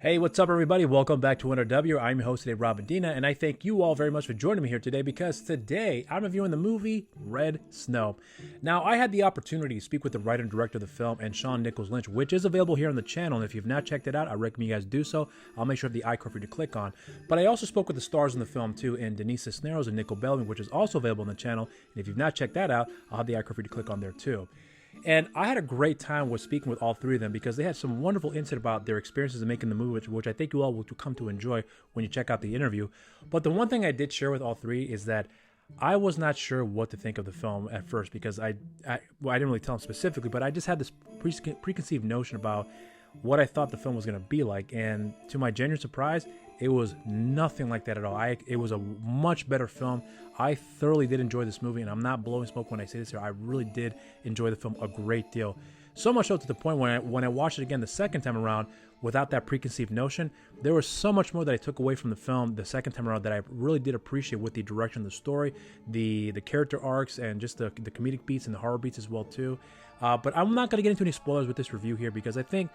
Hey, what's up, everybody? Welcome back to Winter W. I'm your host today, Rob Medina, and I thank you all very much for joining me here today because today I'm reviewing the movie Red Snow. Now, I had the opportunity to speak with the writer and director of the film and Sean Nichols Lynch, which is available here on the channel, and if you've not checked it out, I recommend you guys do so. I'll make sure the icon for you to click on. But I also spoke with the stars in the film too, and Denise Cisneros and Nico Bellamy, which is also available on the channel, and if you've not checked that out, I'll have the icon for you to click on there too. And I had a great time with speaking with all three of them because they had some wonderful insight about their experiences in making the movie, which I think you all will come to enjoy when you check out the interview. But the one thing I did share with all three is that I was not sure what to think of the film at first because I didn't really tell them specifically, but I just had this preconceived notion about what I thought the film was going to be like. And to my genuine surprise, it was nothing like that at all. It was a much better film. I thoroughly did enjoy this movie, and I'm not blowing smoke when I say this here. I really did enjoy the film a great deal. So much so to the point when I watched it again the second time around without that preconceived notion, there was so much more that I took away from the film the second time around that I really did appreciate with the direction of the story, the character arcs, and just the comedic beats and the horror beats as well too. But I'm not going to get into any spoilers with this review here because I think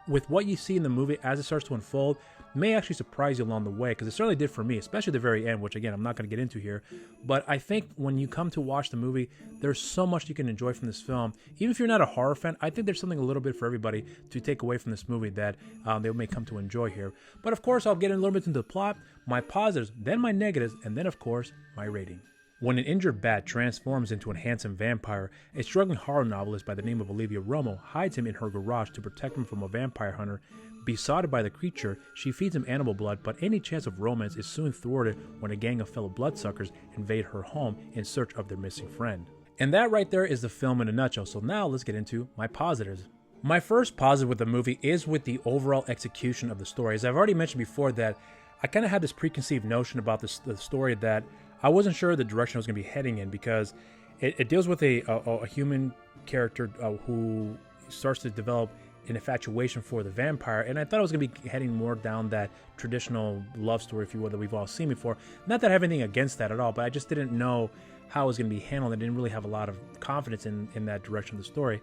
with what you see in the movie as it starts to unfold may actually surprise you along the way, because it certainly did for me, especially the very end, which again I'm not going to get into here. But I think when you come to watch the movie, there's so much you can enjoy from this film. Even if you're not a horror fan, I think there's something a little bit for everybody to take away from this movie that they may come to enjoy here. But of course, I'll get in a little bit into the plot, my positives, then my negatives, and then of course my rating. When an injured bat transforms into a handsome vampire, a struggling horror novelist by the name of Olivia Romo hides him in her garage to protect him from a vampire hunter. Besotted by the creature, she feeds him animal blood, but any chance of romance is soon thwarted when a gang of fellow bloodsuckers invade her home in search of their missing friend. And that right there is the film in a nutshell, so now let's get into my positives. My first positive with the movie is with the overall execution of the story. As I've already mentioned before, that I kind of had this preconceived notion about the story that I wasn't sure the direction I was going to be heading in, because it deals with a human character who starts to develop an infatuation for the vampire, and I thought I was going to be heading more down that traditional love story, if you will, that we've all seen before. Not that I have anything against that at all, but I just didn't know how it was going to be handled. I didn't really have a lot of confidence in that direction of the story.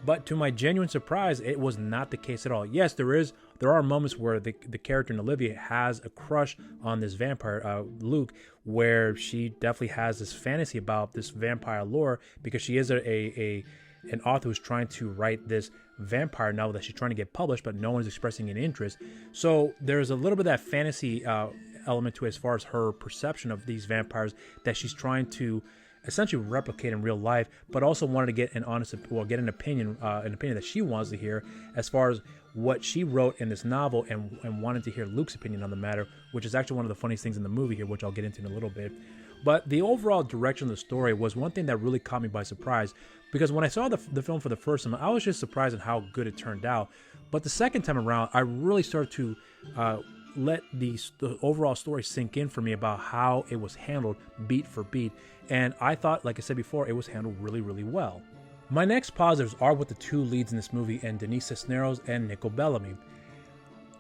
But to my genuine surprise, it was not the case at all. Yes, there are moments where the character in Olivia has a crush on this vampire, Luke, where she definitely has this fantasy about this vampire lore, because she is an author who's trying to write this vampire novel that she's trying to get published, but no one's expressing an interest. So there's a little bit of that fantasy element to it as far as her perception of these vampires that she's trying to essentially replicate in real life, but also wanted to get an opinion that she wants to hear as far as what she wrote in this novel, and wanted to hear Luke's opinion on the matter, which is actually one of the funniest things in the movie here, which I'll get into in a little bit. But the overall direction of the story was one thing that really caught me by surprise, because when I saw the film for the first time, I was just surprised at how good it turned out. But the second time around, I really started to let the overall story sink in for me about how it was handled beat for beat. And I thought, like I said before, it was handled really, really well. My next positives are with the two leads in this movie, and Denise Cisneros and Nico Bellamy.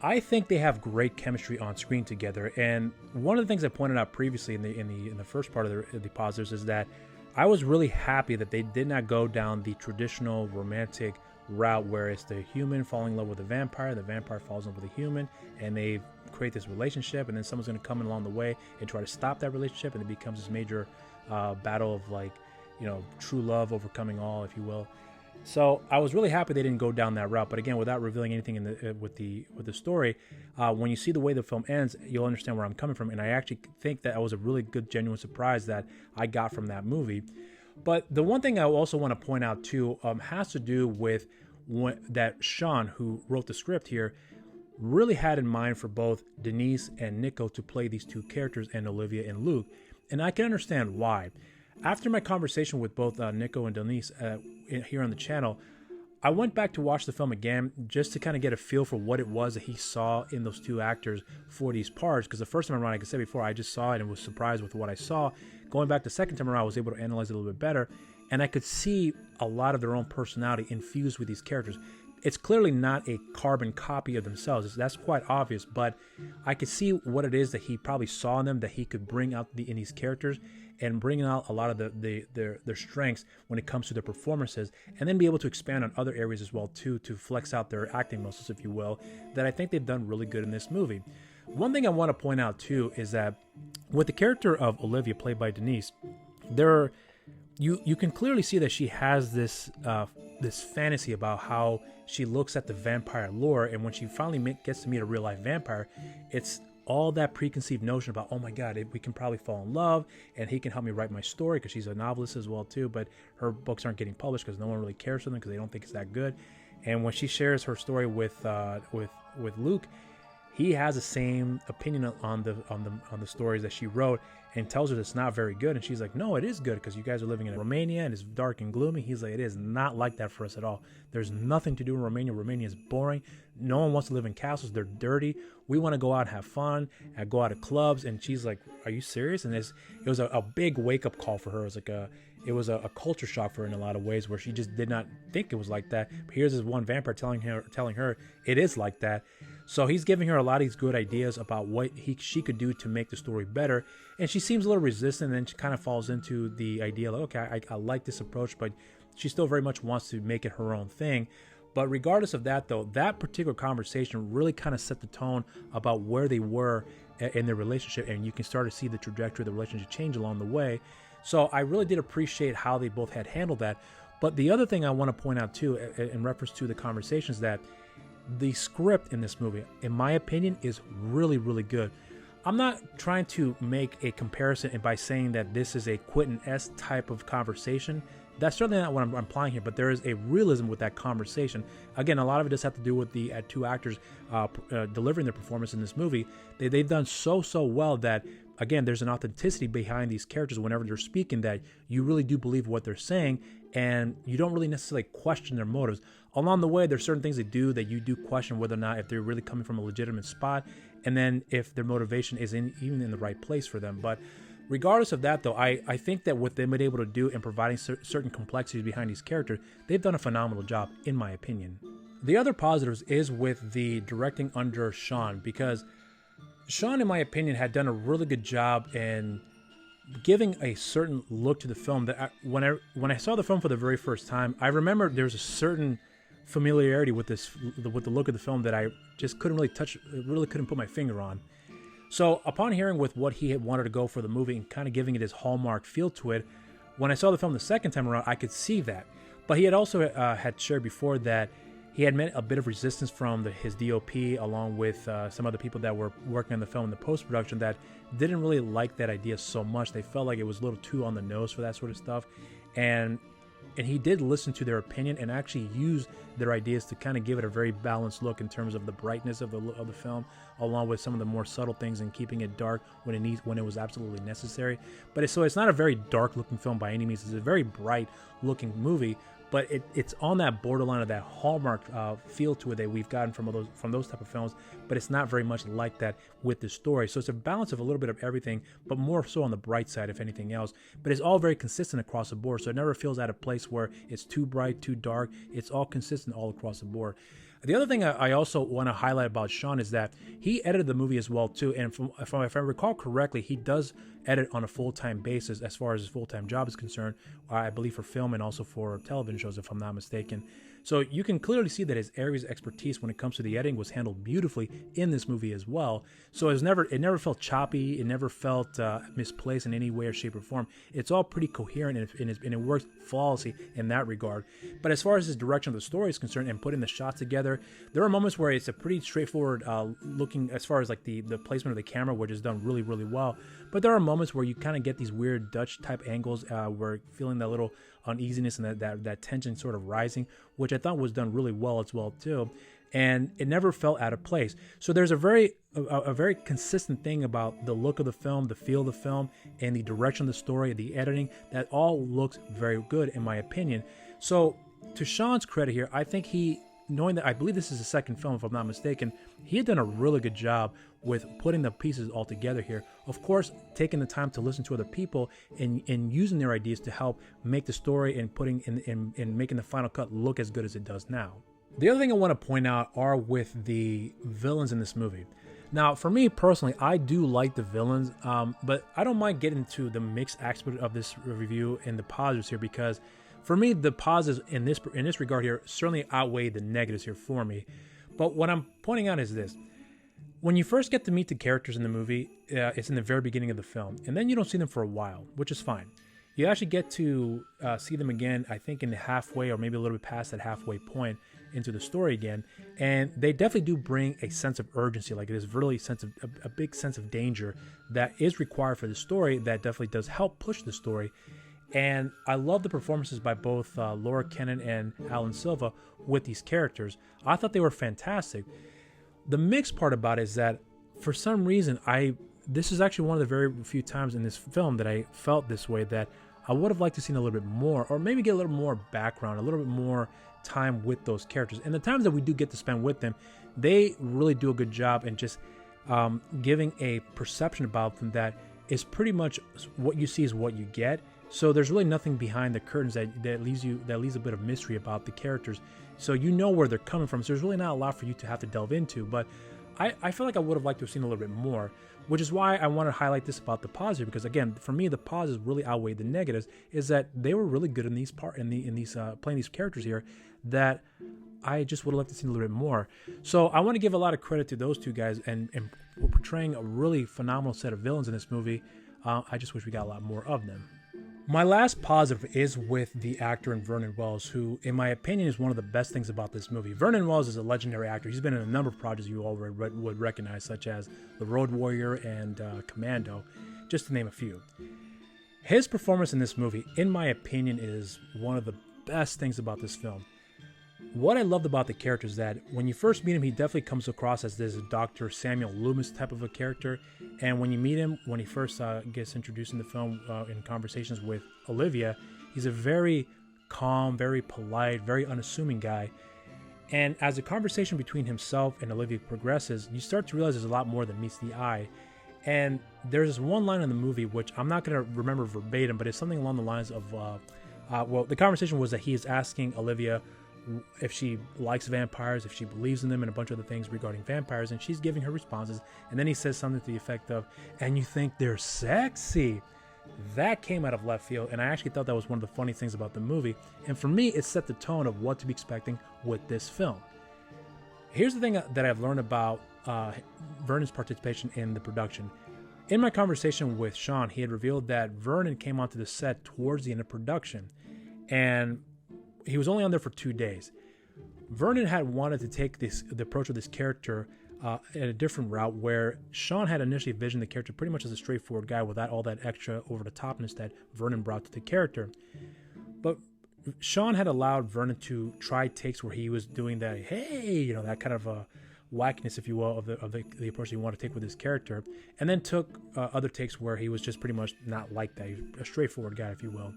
I think they have great chemistry on screen together, and one of the things I pointed out previously in the first part of the positives is that I was really happy that they did not go down the traditional romantic route where it's the human falling in love with the vampire falls in love with the human, and they create this relationship, and then someone's going to come in along the way and try to stop that relationship, and it becomes this major battle of true love overcoming all, if you will. So I was really happy they didn't go down that route. But again, without revealing anything with the story, when you see the way the film ends, you'll understand where I'm coming from. And I actually think that was a really good, genuine surprise that I got from that movie. But the one thing I also want to point out too has to do with that Sean, who wrote the script here, really had in mind for both Denise and Nico to play these two characters, and Olivia and Luke. And I can understand why. After my conversation with both Nico and Denise here on the channel, I went back to watch the film again just to kind of get a feel for what it was that he saw in those two actors for these parts. Because the first time around, like I said before, I just saw it and was surprised with what I saw. Going back the second time around, I was able to analyze it a little bit better, and I could see a lot of their own personality infused with these characters. it's clearly not a carbon copy of themselves. That's quite obvious, but I could see what it is that he probably saw in them that he could bring out in these characters and bring out a lot of their strengths when it comes to their performances, and then be able to expand on other areas as well too, to flex out their acting muscles, if you will, that I think they've done really good in this movie. One thing I want to point out too is that with the character of Olivia, played by Denise, you can clearly see that she has this fantasy about how she looks at the vampire lore, and when she finally gets to meet a real life vampire, it's all that preconceived notion about, oh my God, we can probably fall in love, and he can help me write my story, because she's a novelist as well too, but her books aren't getting published because no one really cares for them because they don't think it's that good. And when she shares her story with Luke, he has the same opinion on the stories that she wrote, and tells her it's not very good. And she's like, no, it is good, because you guys are living in Romania and it's dark and gloomy. He's like, it is not like that for us at all. There's nothing to do in Romania. Romania is boring. No one wants to live in castles. They're dirty. We want to go out and have fun and go out to clubs. And she's like, are you serious? And it was a big wake up call for her. It was a culture shock for her in a lot of ways, where she just did not think it was like that. But here's this one vampire telling her it is like that. So he's giving her a lot of these good ideas about what she could do to make the story better. And she seems a little resistant, and then she kind of falls into the idea like, okay, I like this approach, but she still very much wants to make it her own thing. But regardless of that, though, that particular conversation really kind of set the tone about where they were in their relationship, and you can start to see the trajectory of the relationship change along the way. So I really did appreciate how they both had handled that. But the other thing I want to point out too, in reference to the conversations, that the script in this movie, in my opinion, is really, really good. I'm not trying to make a comparison by saying that this is a Quentin-esque type of conversation. That's certainly not what I'm implying here, but there is a realism with that conversation. Again, a lot of it does have to do with the two actors delivering their performance in this movie. They've done so well that, again, there's an authenticity behind these characters whenever they're speaking, that you really do believe what they're saying, and you don't really necessarily question their motives. Along the way, there's certain things they do that you do question whether or not if they're really coming from a legitimate spot, and then if their motivation is even in the right place for them. But regardless of that, though, I think that what they've been able to do in providing certain complexities behind these characters, they've done a phenomenal job, in my opinion. The other positives is with the directing under Sean, because Sean, in my opinion, had done a really good job in giving a certain look to the film that when I saw the film for the very first time, I remember there was a certain familiarity with the look of the film that I just couldn't put my finger on. So upon hearing with what he had wanted to go for the movie and kind of giving it his hallmark feel to it, when I saw the film the second time around, I could see that. But he had also had shared before that he had met a bit of resistance from his DOP, along with some other people that were working on the film in the post-production, that didn't really like that idea so much. They felt like it was a little too on the nose for that sort of stuff. And he did listen to their opinion and actually use their ideas to kind of give it a very balanced look in terms of the brightness of the film, along with some of the more subtle things and keeping it dark when it was absolutely necessary. But it's not a very dark looking film by any means. It's a very bright looking movie, but it's on that borderline of that hallmark feel to it that we've gotten from those type of films, but it's not very much like that with the story. So it's a balance of a little bit of everything, but more so on the bright side, if anything else. But it's all very consistent across the board, so it never feels at a place where it's too bright, too dark. It's all consistent all across the board. The other thing I also want to highlight about Sean is that he edited the movie as well too, and if I recall correctly, he does edit on a full-time basis as far as his full-time job is concerned, I believe for film and also for television shows, if I'm not mistaken. So you can clearly see that his areas of expertise when it comes to the editing was handled beautifully in this movie as well. So it never felt choppy, it never felt misplaced in any way or shape or form. It's all pretty coherent, and it works flawlessly in that regard. But as far as his direction of the story is concerned and putting the shots together, there are moments where it's a pretty straightforward looking as far as like the placement of the camera, which is done really, really well. But there are moments where you kind of get these weird Dutch type angles where feeling that little uneasiness and that tension sort of rising, which I thought was done really well as well too. And it never felt out of place. So there's a very consistent thing about the look of the film, the feel of the film, and the direction of the story, the editing, that all looks very good in my opinion. So to Sean's credit here, I think knowing that I believe this is the second film, if I'm not mistaken, he had done a really good job with putting the pieces all together here. Of course, taking the time to listen to other people and using their ideas to help make the story and putting in making the final cut look as good as it does now. The other thing I want to point out are with the villains in this movie. Now, for me personally, I do like the villains, but I don't mind getting to the mixed aspect of this review and the positives here, because for me, the positives in this regard here certainly outweigh the negatives here for me. But what I'm pointing out is this. When you first get to meet the characters in the movie, it's in the very beginning of the film, and then you don't see them for a while, which is fine. You actually get to see them again, I think in the halfway or maybe a little bit past that halfway point into the story again, and they definitely do bring a sense of urgency. Like, it is really a big sense of danger that is required for the story that definitely does help push the story. And I love the performances by both Laura Kennan and Alan Silva with these characters. I thought they were fantastic. The mixed part about it is that for some reason, this is actually one of the very few times in this film that I felt this way, that I would have liked to see a little bit more, or maybe get a little more background, a little bit more time with those characters. And the times that we do get to spend with them, they really do a good job in just giving a perception about them that is pretty much what you see is what you get. So there's really nothing behind the curtains that leaves a bit of mystery about the characters. So you know where they're coming from. So there's really not a lot for you to have to delve into. But I feel like I would have liked to have seen a little bit more, which is why I want to highlight this about the positive, because again, for me, the positives really outweigh the negatives. Is that they were really good in these playing these characters here, that I just would have liked to see a little bit more. So I want to give a lot of credit to those two guys and portraying a really phenomenal set of villains in this movie. I just wish we got a lot more of them. My last positive is with the actor in Vernon Wells, who, in my opinion, is one of the best things about this movie. Vernon Wells is a legendary actor. He's been in a number of projects you all would recognize, such as The Road Warrior and Commando, just to name a few. His performance in this movie, in my opinion, is one of the best things about this film. What I loved about the character is that when you first meet him, he definitely comes across as this Dr. Samuel Loomis type of a character. And when you meet him, when he first gets introduced in the film in conversations with Olivia, he's a very calm, very polite, very unassuming guy. And as the conversation between himself and Olivia progresses, you start to realize there's a lot more than meets the eye. And there's this one line in the movie, which I'm not going to remember verbatim, but it's something along the lines of, the conversation was that he is asking Olivia if she likes vampires, if she believes in them, and a bunch of other things regarding vampires, and she's giving her responses. And then he says something to the effect of, "And you think they're sexy?" That came out of left field, and I actually thought that was one of the funny things about the movie. And for me, it set the tone of what to be expecting with this film. Here's the thing that I've learned about Vernon's participation in the production. In my conversation with Sean, he had revealed that Vernon came onto the set towards the end of production, and he was only on there for 2 days. Vernon had wanted to take the approach of this character in a different route, where Sean had initially envisioned the character pretty much as a straightforward guy without all that extra over-the-topness that Vernon brought to the character. But Sean had allowed Vernon to try takes where he was doing that, hey, that kind of a wackiness, if you will, of the approach he wanted to take with his character, and then took other takes where he was just pretty much not like that. He was a straightforward guy, if you will.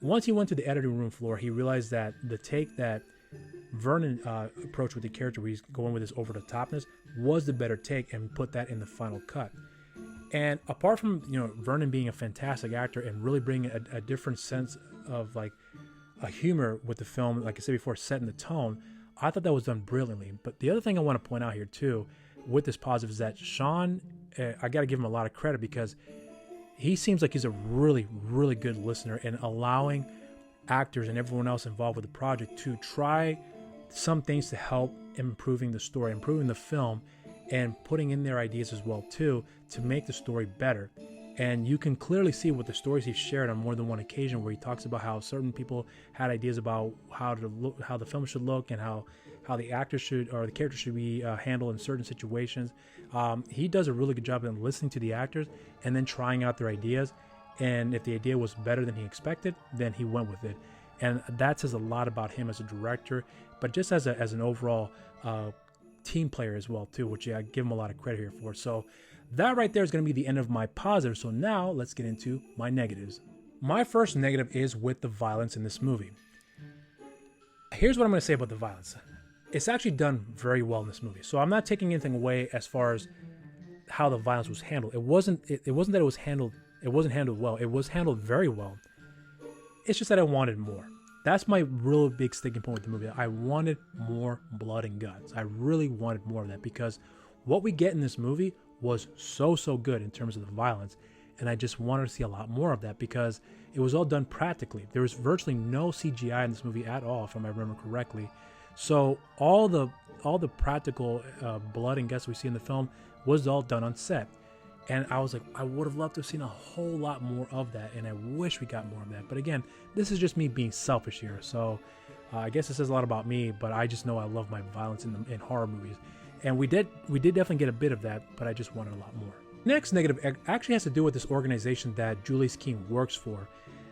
Once he went to the editing room floor, he realized that the take that Vernon approached with the character, where he's going with his over-the-topness, was the better take, and put that in the final cut. And apart from Vernon being a fantastic actor and really bringing a different sense of like a humor with the film, like I said before, setting the tone, I thought that was done brilliantly. But the other thing I want to point out here too, with this positive, is that Sean, I got to give him a lot of credit, because he seems like he's a really, really good listener, and allowing actors and everyone else involved with the project to try some things to help improving the story, improving the film, and putting in their ideas as well too, to make the story better. And you can clearly see with the stories he's shared on more than one occasion, where he talks about how certain people had ideas about how the film should look, and how the actors should, or the characters should be handled in certain situations. He does a really good job in listening to the actors and then trying out their ideas. And if the idea was better than he expected, then he went with it. And that says a lot about him as a director, but just as an overall team player as well too, which I give him a lot of credit here for. So that right there is going to be the end of my positive. So now let's get into my negatives. My first negative is with the violence in this movie. Here's what I'm going to say about the violence. It's actually done very well in this movie. So I'm not taking anything away as far as how the violence was handled. It wasn't that it wasn't handled well. It was handled very well. It's just that I wanted more. That's my real big sticking point with the movie. I wanted more blood and guts. I really wanted more of that, because what we get in this movie was so good in terms of the violence, and I just wanted to see a lot more of that because it was all done practically. There was virtually no CGI in this movie at all, if I remember correctly. So all the practical blood and guts we see in the film was all done on set. And I was like, I would have loved to have seen a whole lot more of that, and I wish we got more of that. But again, this is just me being selfish here. So I guess it says a lot about me, but I just know I love my violence in horror movies. And we did definitely get a bit of that, but I just wanted a lot more. Next negative actually has to do with this organization that Julius King works for.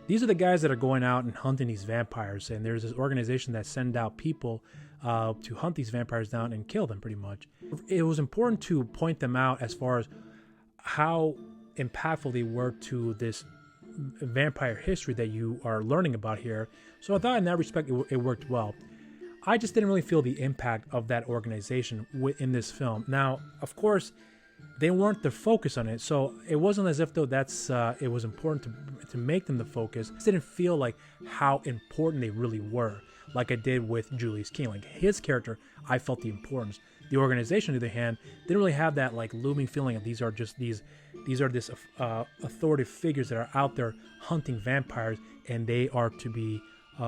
These are the guys that are going out and hunting these vampires, and there's this organization that send out people to hunt these vampires down and kill them, pretty much. It was important to point them out as far as how impactful they were to this vampire history that you are learning about here. So I thought in that respect it worked well. I just didn't really feel the impact of that organization in this film. Now, of course, they weren't the focus on it, so it wasn't as if though it was important to make them the focus. It didn't feel like how important they really were, like I did with Julius King. Like his character, I felt the importance. The organization, on the other hand, didn't really have that like looming feeling of these are this authoritative figures that are out there hunting vampires, and they are to be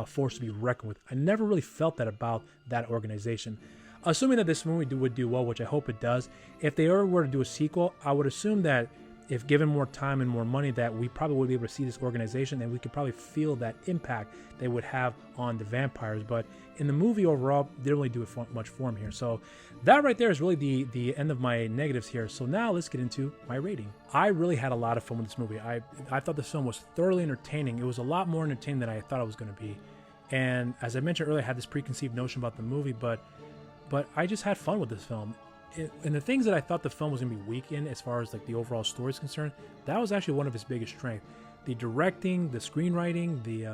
forced to be reckoned with. I never really felt that about that organization. Assuming that this movie would do well, which I hope it does, if they ever were to do a sequel, I would assume that if given more time and more money, that we probably would be able to see this organization, and we could probably feel that impact they would have on the vampires. But in the movie overall, they didn't really do much for me here. So that right there is really the end of my negatives here. So now let's get into my rating. I really had a lot of fun with this movie. I thought this film was thoroughly entertaining. It was a lot more entertaining than I thought it was going to be. And as I mentioned earlier, I had this preconceived notion about the movie, but I just had fun with this film. And the things that I thought the film was going to be weak in, as far as like the overall story is concerned, that was actually one of its biggest strengths. The directing, the screenwriting, the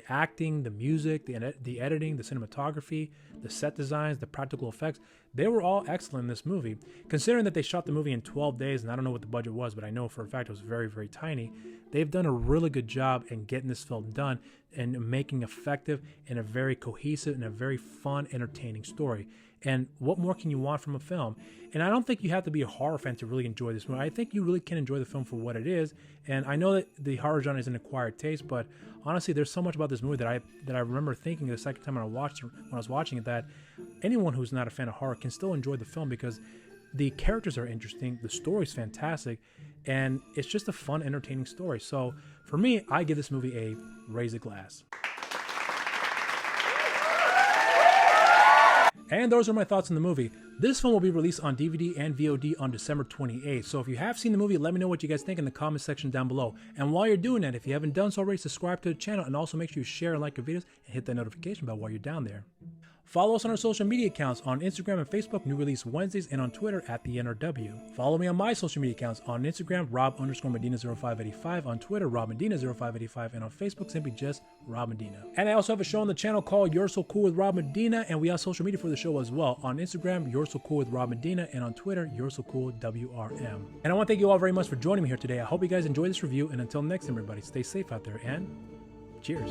acting, the music, the editing, the cinematography, the set designs, the practical effects, they were all excellent in this movie. Considering that they shot the movie in 12 days, and I don't know what the budget was, but I know for a fact it was very, very tiny, they've done a really good job in getting this film done and making effective and a very cohesive and a very fun, entertaining story. And what more can you want from a film? And I don't think you have to be a horror fan to really enjoy this movie. I think you really can enjoy the film for what it is. And I know that the horror genre is an acquired taste, but honestly, there's so much about this movie that I remember thinking the second time when I was watching it, that anyone who's not a fan of horror can still enjoy the film, because the characters are interesting, the story's fantastic, and it's just a fun, entertaining story. So for me, I give this movie a raise a glass. And those are my thoughts on the movie. This film will be released on DVD and VOD on December 28th. So if you have seen the movie, let me know what you guys think in the comment section down below. And while you're doing that, if you haven't done so already, subscribe to the channel, and also make sure you share and like the videos and hit that notification bell while you're down there. Follow us on our social media accounts on Instagram and Facebook, new release Wednesdays, and on Twitter at the NRW. Follow me on my social media accounts on Instagram, Rob_Medina0585, on Twitter, RobMedina0585, and on Facebook, simply just Rob Medina. And I also have a show on the channel called You're So Cool with Rob Medina, and we have social media for the show as well. On Instagram, You're So Cool with Rob Medina, and on Twitter, You're So Cool WRM. And I want to thank you all very much for joining me here today. I hope you guys enjoyed this review, and until next time, everybody, stay safe out there, and cheers.